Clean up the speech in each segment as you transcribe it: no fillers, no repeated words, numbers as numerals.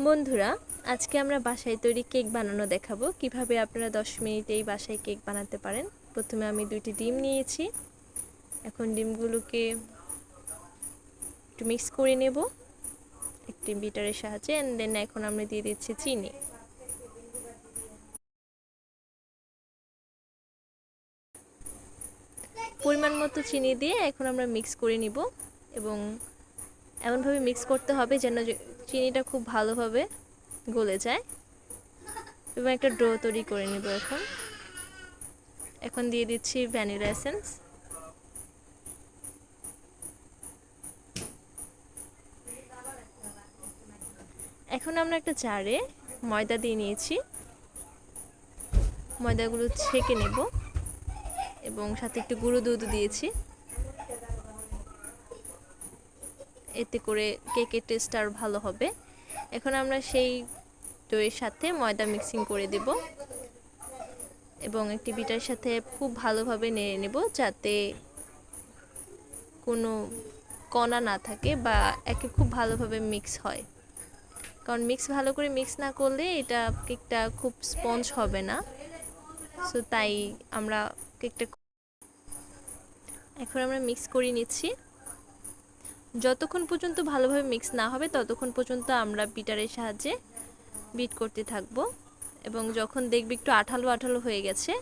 বন্ধুরা, আজকে আমরা বাসায় তৈরি কেক বানানো দেখাবো কিভাবে আপনারা 10 মিনিটেই বাসায় কেক বানাতে পারেন। প্রথমে আমি 2টি ডিম নিয়েছি। এখন ডিমগুলোকে একটু মিক্স করে নেব একটি বিটারের সাহায্যে। এন্ড দেন এখন আমরা দিয়ে দিচ্ছি চিনি। পরিমাণ মতো চিনি দিয়ে এখন আমরা মিক্স করে নিব এবং এমনভাবে মিক্স করতে হবে যেন চিনিটা খুব ভালোভাবে গলে যায় এবং একটা ডো তৈরি করে নেব। এখন দিয়ে দিচ্ছি ভ্যানিলা এসেন্স। এখন আমরা একটা জারে ময়দা দিয়ে নিয়েছি। ময়দাগুলো ছেঁকে নেব এবং সাথে একটু গুঁড়ো দুধ দিয়েছি, এতে করে কেকের টেস্ট আরও ভালো হবে। এখন আমরা সেই দইয়ের সাথে ময়দা মিক্সিং করে দেব এবং একটি বিটার সাথে খুব ভালোভাবে নেড়ে নেব যাতে কোনো কণা না থাকে বা একে খুব ভালোভাবে মিক্স হয়, কারণ ভালো করে মিক্স না করলে এটা কেকটা খুব স্পঞ্জ হবে না। সো তাই আমরা কেকটা এখন আমরা মিক্স করে নিচ্ছি। যতক্ষণ পর্যন্ত ভালোভাবে মিক্স না হবে ততক্ষণ পর্যন্ত আমরা বিটারের সাহায্যে বিট করতে থাকব এবং যখন দেখবে একটু আঠালো আঠালো হয়ে গেছে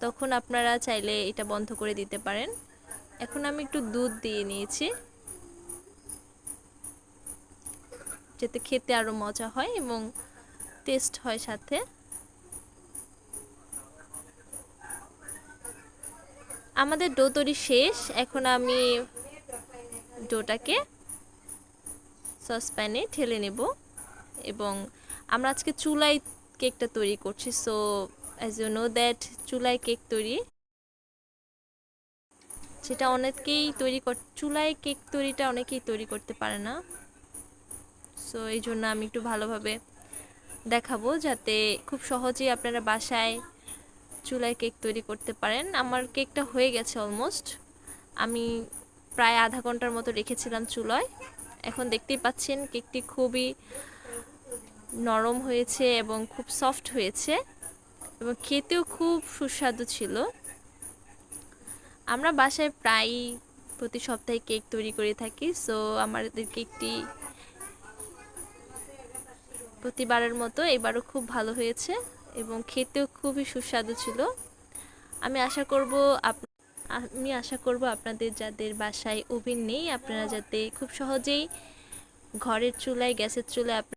তখন আপনারা চাইলে এটা বন্ধ করে দিতে পারেন। এখন আমি একটু দুধ দিয়ে নিয়েছি যাতে খেতে আরও মজা হয় এবং টেস্ট হয় সাথে। আমাদের ডো তৈরি শেষ। এখন আমি ডোটাকে সসপ্যানে ঢেলে নেব এবং আমরা আজকে চুলায় কেকটা তৈরি করছি। So as you know that চুলায় কেক তৈরি সেটা অনেকেই চুলায় কেক তৈরিটা অনেকেই তৈরি করতে পারে না। সো এই জন্য আমি একটু ভালোভাবে দেখাবো যাতে খুব সহজেই আপনারা বাসায় চুলায় কেক তৈরি করতে পারেন। আমার কেকটা হয়ে গেছে অলমোস্ট। আমি প্রায় আধা ঘন্টার মতো রেখেছিলাম চুলায়। এখন দেখতেই পাচ্ছেন কেকটি খুবই নরম হয়েছে এবং খুব সফট হয়েছে এবং খেতেও খুব সুস্বাদু ছিল। আমরা বাসায় প্রায় প্রতি সপ্তাহে কেক তৈরি করে থাকি। সো আমাদের কেকটি প্রতিবারের মতো এবারও খুব ভালো হয়েছে এবং খেতেও খুবই সুস্বাদু ছিল। আমি আশা করব আপনাদের যাদের বাসায় ওভেন নেই আপনারা যাতে খুব সহজেই ঘরের চুলায় গ্যাসের চুলায়